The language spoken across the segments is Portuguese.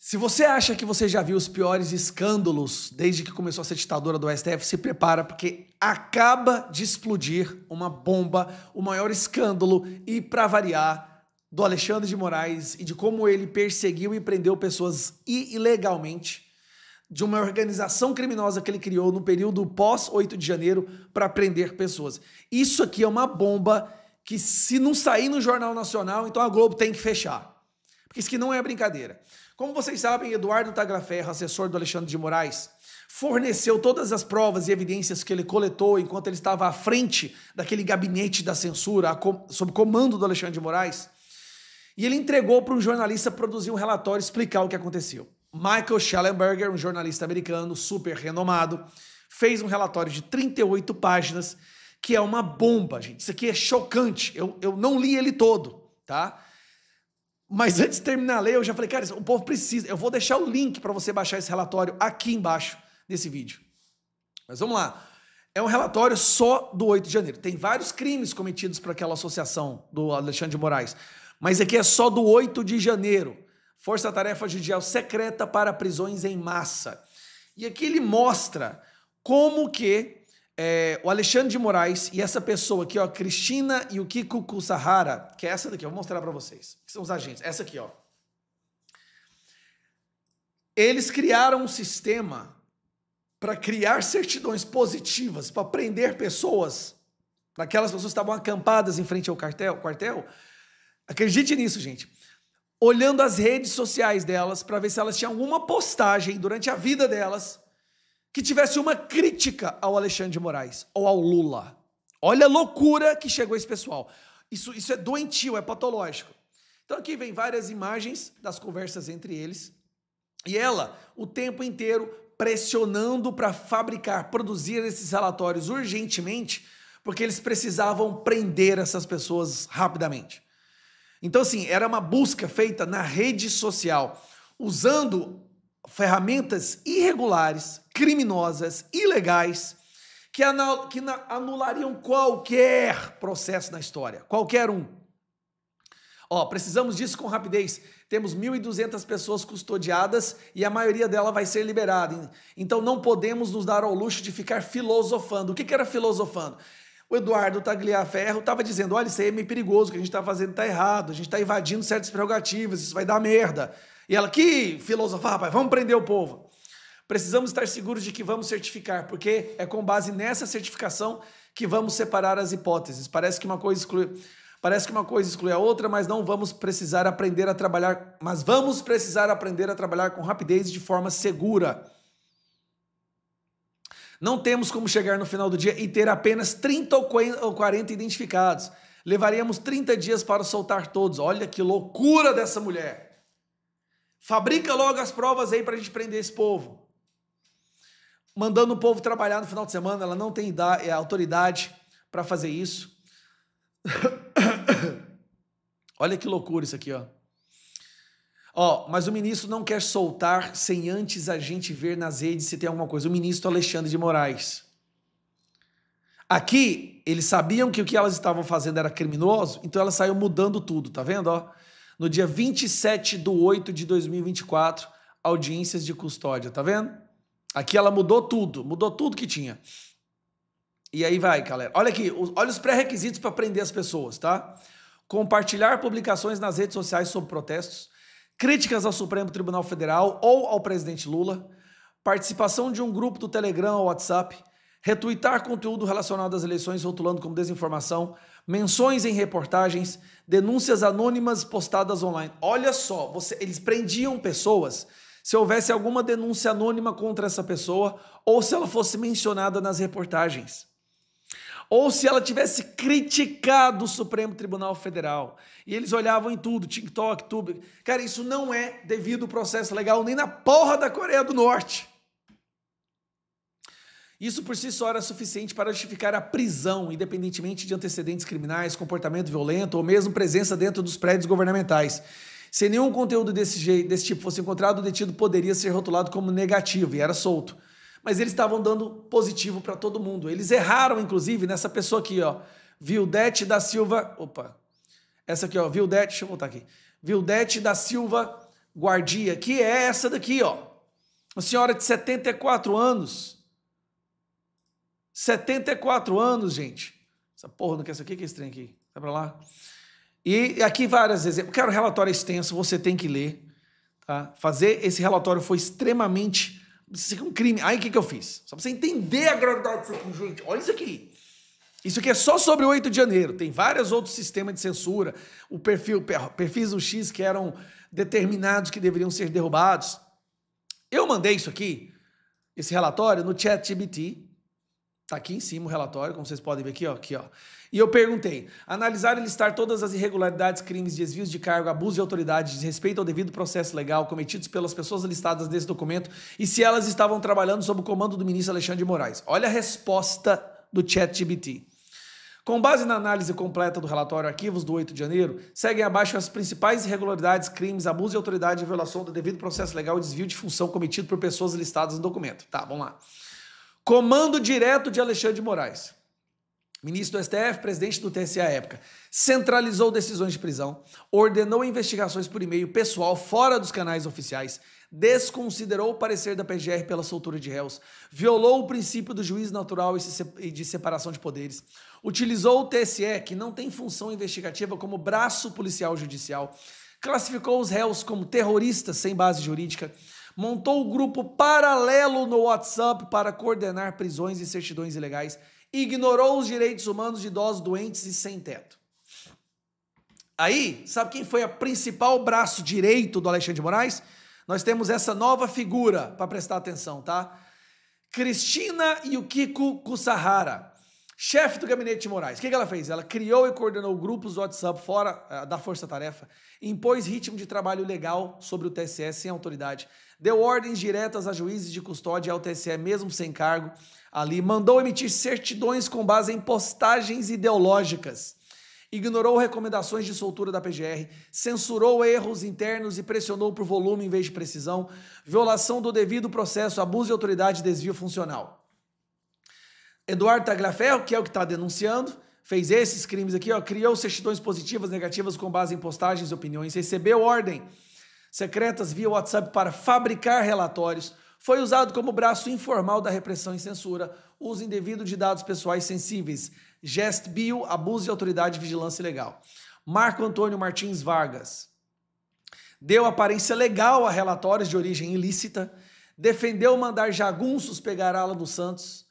Se você acha que você já viu os piores escândalos desde que começou a ser ditadura do STF, se prepara, porque acaba de explodir uma bomba, o maior escândalo, e para variar, do Alexandre de Moraes e de como ele perseguiu e prendeu pessoas ilegalmente, de uma organização criminosa que ele criou no período pós-8 de janeiro para prender pessoas. Isso aqui é uma bomba que, se não sair no Jornal Nacional, então a Globo tem que fechar. Porque isso aqui não é brincadeira. Como vocês sabem, Eduardo Tagliaferro, assessor do Alexandre de Moraes, forneceu todas as provas e evidências que ele coletou enquanto ele estava à frente daquele gabinete da censura, sob comando do Alexandre de Moraes, e ele entregou para um jornalista produzir um relatório e explicar o que aconteceu. Michael Shellenberger, um jornalista americano super renomado, fez um relatório de 38 páginas, que é uma bomba, gente. Isso aqui é chocante. Eu não li ele todo, tá? Mas antes de terminar a ler, eu já falei, cara, o povo precisa. Eu vou deixar o link para você baixar esse relatório aqui embaixo desse vídeo. Mas vamos lá. É um relatório só do 8 de janeiro. Tem vários crimes cometidos por aquela associação do Alexandre de Moraes. Mas aqui é só do 8 de janeiro. Força-tarefa judicial secreta para prisões em massa. E aqui ele mostra como que o Alexandre de Moraes e essa pessoa aqui, ó, Cristina e o Kiko Kusahara, que é essa daqui, eu vou mostrar para vocês, que são os agentes, essa aqui, ó. Eles criaram um sistema para criar certidões positivas, para prender pessoas, aquelas pessoas que estavam acampadas em frente ao quartel. Acredite nisso, gente. Olhando as redes sociais delas para ver se elas tinham alguma postagem durante a vida delas que tivesse uma crítica ao Alexandre de Moraes ou ao Lula. Olha a loucura que chegou esse pessoal. Isso é doentio, é patológico. Então aqui vem várias imagens das conversas entre eles e ela o tempo inteiro pressionando para fabricar, produzir esses relatórios urgentemente, porque eles precisavam prender essas pessoas rapidamente. Então, assim, era uma busca feita na rede social, usando ferramentas irregulares, criminosas, ilegais, que anulariam qualquer processo na história, qualquer um. Ó, precisamos disso com rapidez. Temos 1.200 pessoas custodiadas e a maioria dela vai ser liberada. Então não podemos nos dar ao luxo de ficar filosofando. O que era filosofando? O Eduardo Tagliaferro estava dizendo, olha, isso aí é meio perigoso, o que a gente está fazendo está errado, a gente está invadindo certas prerrogativas, isso vai dar merda. E ela, que filosofar, rapaz, vamos prender o povo. Precisamos estar seguros de que vamos certificar, porque é com base nessa certificação que vamos separar as hipóteses. Parece que uma coisa exclui a outra, mas não vamos precisar aprender a trabalhar, com rapidez e de forma segura. Não temos como chegar no final do dia e ter apenas 30 ou 40 identificados. Levaríamos 30 dias para soltar todos. Olha que loucura dessa mulher. Fabrica logo as provas aí para a gente prender esse povo. Mandando o povo trabalhar no final de semana, ela não tem autoridade para fazer isso. Olha que loucura isso aqui, ó. Ó, mas o ministro não quer soltar sem antes a gente ver nas redes se tem alguma coisa. O ministro Alexandre de Moraes. Aqui, eles sabiam que o que elas estavam fazendo era criminoso, então ela saiu mudando tudo, tá vendo? Ó? No dia 27/8/2024, audiências de custódia, tá vendo? Aqui ela mudou tudo que tinha. E aí vai, galera. Olha aqui, olha os pré-requisitos para prender as pessoas, tá? Compartilhar publicações nas redes sociais sobre protestos, críticas ao Supremo Tribunal Federal ou ao presidente Lula, participação de um grupo do Telegram ou WhatsApp, retuitar conteúdo relacionado às eleições rotulando como desinformação, menções em reportagens, denúncias anônimas postadas online. Olha só, eles prendiam pessoas se houvesse alguma denúncia anônima contra essa pessoa ou se ela fosse mencionada nas reportagens. Ou se ela tivesse criticado o Supremo Tribunal Federal. E eles olhavam em tudo, TikTok, tudo. Cara, isso não é devido ao processo legal nem na porra da Coreia do Norte. Isso por si só era suficiente para justificar a prisão, independentemente de antecedentes criminais, comportamento violento ou mesmo presença dentro dos prédios governamentais. Se nenhum conteúdo desse tipo fosse encontrado, o detido poderia ser rotulado como negativo e era solto. Mas eles estavam dando positivo para todo mundo. Eles erraram, inclusive, nessa pessoa aqui, ó, Vildete da Silva, essa aqui, ó, Vildete, deixa eu voltar aqui, Vildete da Silva guardia, que é essa daqui, ó. Uma senhora de 74 anos. 74 anos, gente. Essa porra não quer isso aqui? Que é esse trem aqui? Vai pra lá. E aqui vários exemplos. Cara, o relatório é extenso, você tem que ler. Tá? Fazer esse relatório foi extremamente... Isso aqui é um crime. Aí o que eu fiz? Só pra você entender a gravidade disso aqui, gente. Olha isso aqui. Isso aqui é só sobre o 8 de janeiro. Tem vários outros sistemas de censura. O perfis do X que eram determinados que deveriam ser derrubados. Eu mandei isso aqui, esse relatório, no ChatGPT. Tá aqui em cima o relatório, como vocês podem ver aqui, ó. Aqui, ó. E eu perguntei, analisar e listar todas as irregularidades, crimes, desvios de cargo, abuso de autoridade, desrespeito ao devido processo legal cometidos pelas pessoas listadas nesse documento e se elas estavam trabalhando sob o comando do ministro Alexandre de Moraes. Olha a resposta do ChatGPT. Com base na análise completa do relatório Arquivos do 8 de janeiro, seguem abaixo as principais irregularidades, crimes, abuso de autoridade, violação do devido processo legal e desvio de função cometido por pessoas listadas no documento. Tá, vamos lá. Comando direto de Alexandre de Moraes. Ministro do STF, presidente do TSE à época, centralizou decisões de prisão, ordenou investigações por e-mail pessoal fora dos canais oficiais, desconsiderou o parecer da PGR pela soltura de réus, violou o princípio do juiz natural e de separação de poderes, utilizou o TSE, que não tem função investigativa, como braço policial judicial, classificou os réus como terroristas sem base jurídica, montou um grupo paralelo no WhatsApp para coordenar prisões e certidões ilegais, ignorou os direitos humanos de idosos doentes e sem teto. Aí, sabe quem foi a principal braço direito do Alexandre de Moraes? Nós temos essa nova figura para prestar atenção, tá? Cristina Yukiko Kusahara, chefe do gabinete de Moraes. O que ela fez? Ela criou e coordenou grupos do WhatsApp fora da Força Tarefa, impôs ritmo de trabalho legal sobre o TSE sem autoridade, deu ordens diretas a juízes de custódia e ao TSE mesmo sem cargo, ali mandou emitir certidões com base em postagens ideológicas, ignorou recomendações de soltura da PGR, censurou erros internos e pressionou por volume em vez de precisão, violação do devido processo, abuso de autoridade e desvio funcional. Eduardo Tagliaferro, que é o que está denunciando, fez esses crimes aqui, ó, criou certidões positivas, negativas com base em postagens e opiniões, recebeu ordem secretas via WhatsApp para fabricar relatórios, foi usado como braço informal da repressão e censura, uso indevido de dados pessoais sensíveis, gest bio, abuso de autoridade e vigilância ilegal. Marco Antônio Martins Vargas deu aparência legal a relatórios de origem ilícita, defendeu mandar jagunços pegar Alan dos Santos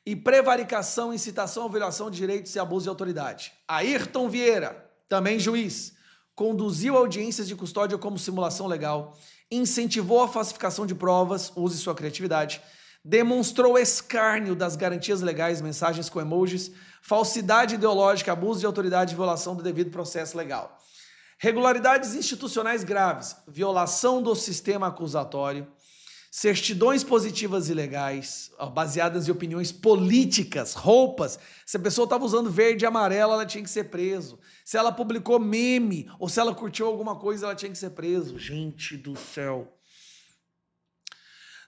e prevaricação, incitação à violação de direitos e abuso de autoridade. Ayrton Vieira, também juiz, conduziu audiências de custódia como simulação legal, incentivou a falsificação de provas, use sua criatividade, demonstrou escárnio das garantias legais, mensagens com emojis, falsidade ideológica, abuso de autoridade e violação do devido processo legal. Regularidades institucionais graves, violação do sistema acusatório, certidões positivas ilegais, baseadas em opiniões políticas, roupas. Se a pessoa estava usando verde e amarelo, ela tinha que ser preso. Se ela publicou meme ou se ela curtiu alguma coisa, ela tinha que ser preso. Gente do céu.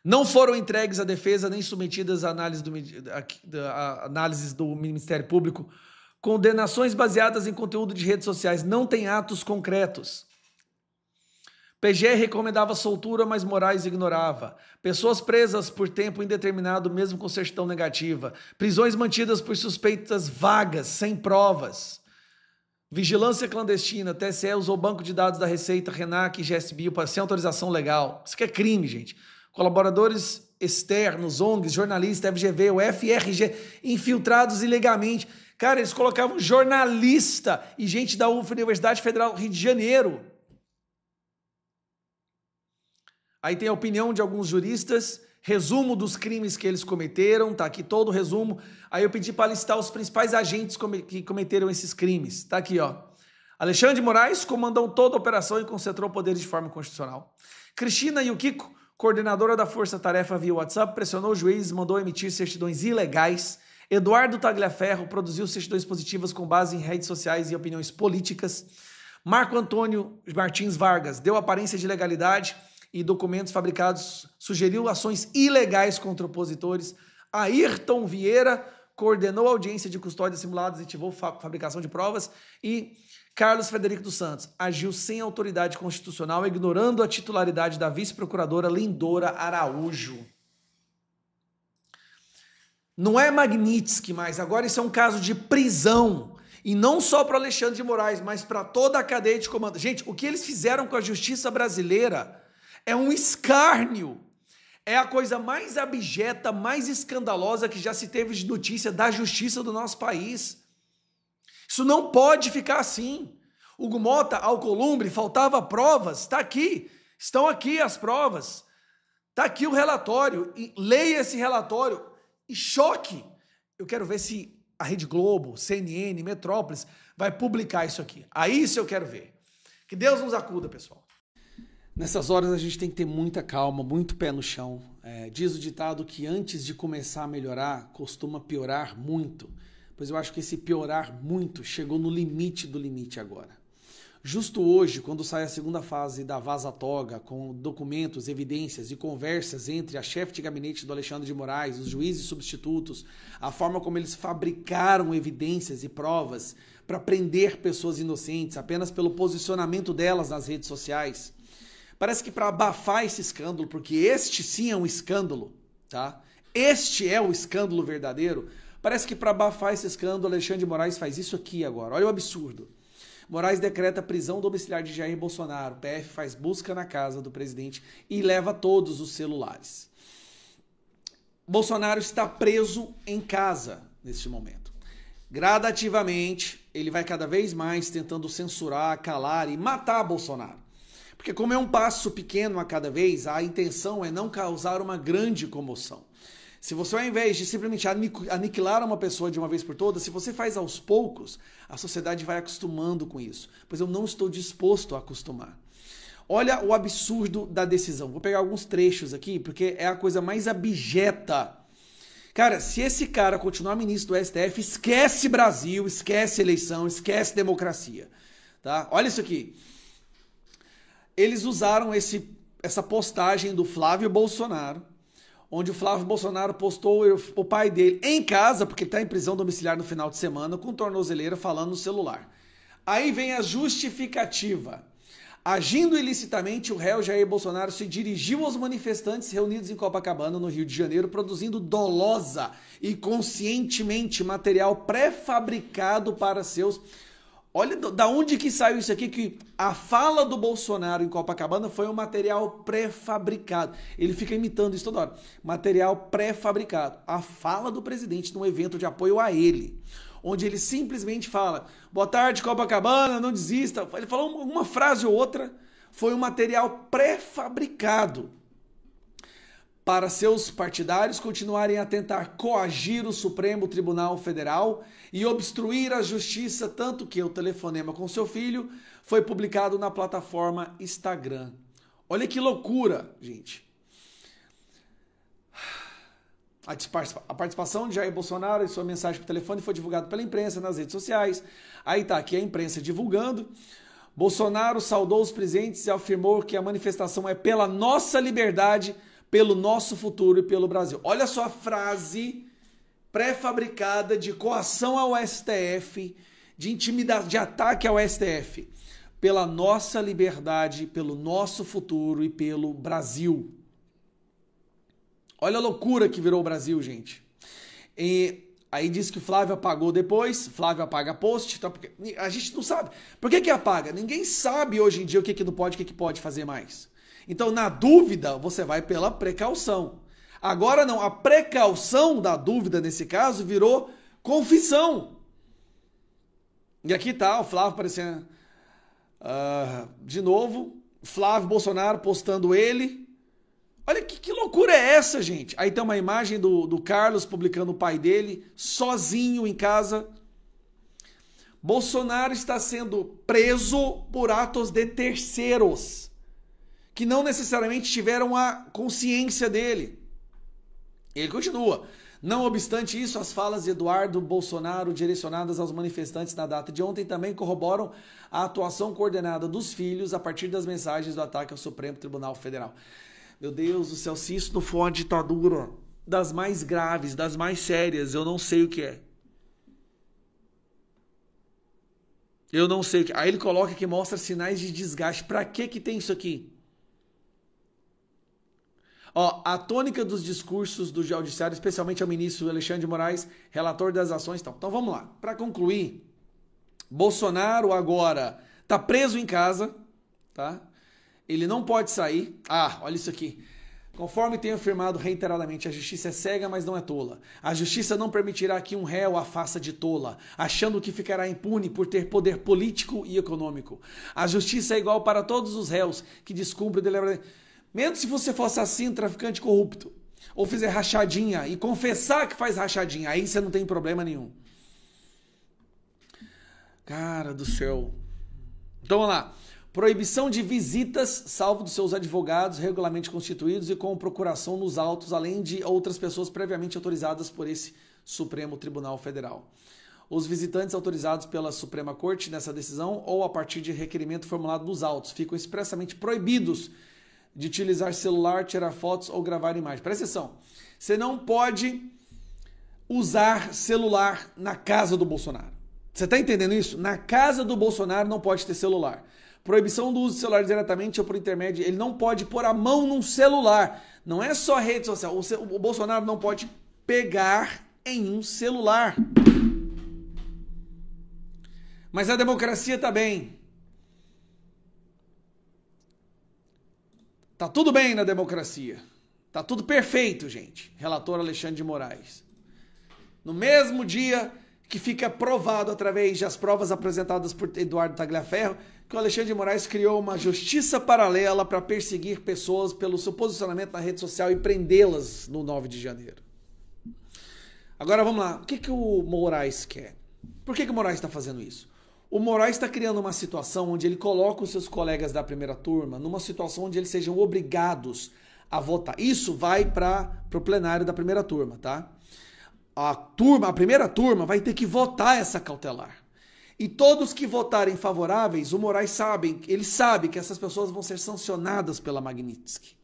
Não foram entregues à defesa nem submetidas a análises do Ministério Público. Condenações baseadas em conteúdo de redes sociais. Não tem atos concretos. PGR recomendava soltura, mas Moraes ignorava. Pessoas presas por tempo indeterminado, mesmo com certidão negativa. Prisões mantidas por suspeitas vagas, sem provas. Vigilância clandestina. TSE usou banco de dados da Receita, RENAC e GSBio sem autorização legal. Isso aqui é crime, gente. Colaboradores externos, ONGs, jornalistas, FGV, o FRG, infiltrados ilegalmente. Cara, eles colocavam jornalista e gente da Universidade Federal do Rio de Janeiro. Aí tem a opinião de alguns juristas, resumo dos crimes que eles cometeram, tá aqui todo o resumo. Aí eu pedi para listar os principais agentes que cometeram esses crimes. Tá aqui, ó. Alexandre de Moraes comandou toda a operação e concentrou poderes de forma constitucional. Cristina Yukiko, coordenadora da Força Tarefa via WhatsApp, pressionou os juízes e mandou emitir certidões ilegais. Eduardo Tagliaferro produziu certidões positivas com base em redes sociais e opiniões políticas. Marco Antônio Martins Vargas deu aparência de legalidade e documentos fabricados, sugeriu ações ilegais contra opositores. Ayrton Vieira coordenou a audiência de custódia simulada, incentivou fabricação de provas. E Carlos Frederico dos Santos agiu sem autoridade constitucional, ignorando a titularidade da vice-procuradora Lindora Araújo. Não é Magnitsky mais, agora isso é um caso de prisão. E não só para Alexandre de Moraes, mas para toda a cadeia de comando. Gente, o que eles fizeram com a justiça brasileira é um escárnio. É a coisa mais abjeta, mais escandalosa que já se teve de notícia da justiça do nosso país. Isso não pode ficar assim. Hugo Mota, Alcolumbre, faltava provas, está aqui. Estão aqui as provas. Está aqui o relatório. E leia esse relatório e choque. Eu quero ver se a Rede Globo, CNN, Metrópolis vai publicar isso aqui. Aí isso eu quero ver. Que Deus nos acuda, pessoal. Nessas horas a gente tem que ter muita calma, muito pé no chão. Diz o ditado que antes de começar a melhorar, costuma piorar muito. Pois eu acho que esse piorar muito chegou no limite do limite agora. Justo hoje, quando sai a segunda fase da Vaza Toga, com documentos, evidências e conversas entre a chefe de gabinete do Alexandre de Moraes, os juízes substitutos, a forma como eles fabricaram evidências e provas para prender pessoas inocentes apenas pelo posicionamento delas nas redes sociais, parece que para abafar esse escândalo, porque este sim é um escândalo, tá? Este é o escândalo verdadeiro. Parece que para abafar esse escândalo, Alexandre de Moraes faz isso aqui agora. Olha o absurdo. Moraes decreta prisão domiciliar de Jair Bolsonaro. O PF faz busca na casa do presidente e leva todos os celulares. Bolsonaro está preso em casa neste momento. Gradativamente, ele vai cada vez mais tentando censurar, calar e matar Bolsonaro. Porque como é um passo pequeno a cada vez, a intenção é não causar uma grande comoção. Se você, ao invés de simplesmente aniquilar uma pessoa de uma vez por todas, se você faz aos poucos, a sociedade vai acostumando com isso. Pois eu não estou disposto a acostumar. Olha o absurdo da decisão. Vou pegar alguns trechos aqui, porque é a coisa mais abjeta. Cara, se esse cara continuar ministro do STF, esquece Brasil, esquece eleição, esquece democracia. Tá? Olha isso aqui. Eles usaram essa postagem do Flávio Bolsonaro, onde o Flávio Bolsonaro postou o pai dele em casa, porque ele está em prisão domiciliar no final de semana, com tornozeleira falando no celular. Aí vem a justificativa. Agindo ilicitamente, o réu Jair Bolsonaro se dirigiu aos manifestantes reunidos em Copacabana, no Rio de Janeiro, produzindo dolosa e conscientemente material pré-fabricado para seus... Olha da onde que saiu isso aqui, que a fala do Bolsonaro em Copacabana foi um material pré-fabricado. Ele fica imitando isso toda hora. Material pré-fabricado. A fala do presidente num evento de apoio a ele, onde ele simplesmente fala, boa tarde Copacabana, não desista. Ele falou uma frase ou outra, foi um material pré-fabricado para seus partidários continuarem a tentar coagir o Supremo Tribunal Federal e obstruir a justiça, tanto que o telefonema com seu filho foi publicado na plataforma Instagram. Olha que loucura, gente. A participação de Jair Bolsonaro e sua mensagem por telefone foi divulgada pela imprensa nas redes sociais. Aí tá aqui a imprensa divulgando. Bolsonaro saudou os presentes e afirmou que a manifestação é pela nossa liberdade, pelo nosso futuro e pelo Brasil. Olha só a frase pré-fabricada de coação ao STF, de intimidação, de ataque ao STF. Pela nossa liberdade, pelo nosso futuro e pelo Brasil. Olha a loucura que virou o Brasil, gente. E aí diz que o Flávio apagou depois, Flávio apaga post, então a gente não sabe. Por que apaga? Ninguém sabe hoje em dia o que não pode, o que pode fazer mais. Então, na dúvida, você vai pela precaução. Agora não, a precaução da dúvida, nesse caso, virou confissão. E aqui tá o Flávio aparecendo. De novo, Flávio Bolsonaro postando ele. Olha que loucura é essa, gente? Aí tem uma imagem do Carlos publicando o pai dele, sozinho em casa. Bolsonaro está sendo preso por atos de terceiros, que não necessariamente tiveram a consciência dele. Ele continua. Não obstante isso, as falas de Eduardo Bolsonaro direcionadas aos manifestantes na data de ontem também corroboram a atuação coordenada dos filhos a partir das mensagens do ataque ao Supremo Tribunal Federal. Meu Deus do céu, se isso não for uma ditadura das mais graves, das mais sérias, eu não sei o que é. Eu não sei. Aí ele coloca que mostra sinais de desgaste. Para que tem isso aqui? Ó, a tônica dos discursos do judiciário, especialmente ao ministro Alexandre de Moraes, relator das ações e tal. Então vamos lá. Para concluir, Bolsonaro agora tá preso em casa, tá? Ele não pode sair. Ah, olha isso aqui. Conforme tenho afirmado reiteradamente, a justiça é cega, mas não é tola. A justiça não permitirá que um réu a faça de tola, achando que ficará impune por ter poder político e econômico. A justiça é igual para todos os réus que descumprem o deliberadamente. Mesmo se você fosse assim, traficante corrupto, ou fizer rachadinha e confessar que faz rachadinha, aí você não tem problema nenhum. Cara do céu. Então vamos lá. Proibição de visitas, salvo dos seus advogados regularmente constituídos e com procuração nos autos, além de outras pessoas previamente autorizadas por esse Supremo Tribunal Federal. Os visitantes autorizados pela Suprema Corte nessa decisão ou a partir de requerimento formulado nos autos ficam expressamente proibidos de utilizar celular, tirar fotos ou gravar imagens. Presta atenção. Você não pode usar celular na casa do Bolsonaro. Você está entendendo isso? Na casa do Bolsonaro não pode ter celular. Proibição do uso do celular diretamente ou por intermédio. Ele não pode pôr a mão num celular. Não é só rede social. O Bolsonaro não pode pegar em um celular. Mas a democracia está bem. Tá tudo bem na democracia. Tá tudo perfeito, gente. Relator Alexandre de Moraes. No mesmo dia que fica provado através das provas apresentadas por Eduardo Tagliaferro que o Alexandre de Moraes criou uma justiça paralela para perseguir pessoas pelo seu posicionamento na rede social e prendê-las no 9 de janeiro. Agora vamos lá. O que o Moraes quer? Por que o Moraes está fazendo isso? O Moraes está criando uma situação onde ele coloca os seus colegas da primeira turma numa situação onde eles sejam obrigados a votar. Isso vai para o plenário da primeira turma, tá? A primeira turma vai ter que votar essa cautelar. E todos que votarem favoráveis, o Moraes sabe que essas pessoas vão ser sancionadas pela Magnitsky.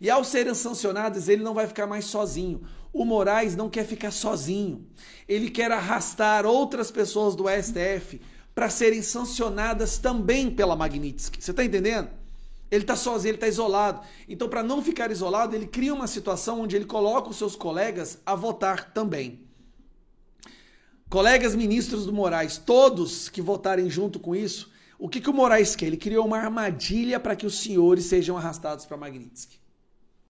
E ao serem sancionadas, ele não vai ficar mais sozinho. O Moraes não quer ficar sozinho. Ele quer arrastar outras pessoas do STF para serem sancionadas também pela Magnitsky. Você está entendendo? Ele está sozinho, ele está isolado. Então, para não ficar isolado, ele cria uma situação onde ele coloca os seus colegas a votar também. Colegas ministros do Moraes, todos que votarem junto com isso, o que o Moraes quer? Ele criou uma armadilha para que os senhores sejam arrastados para Magnitsky.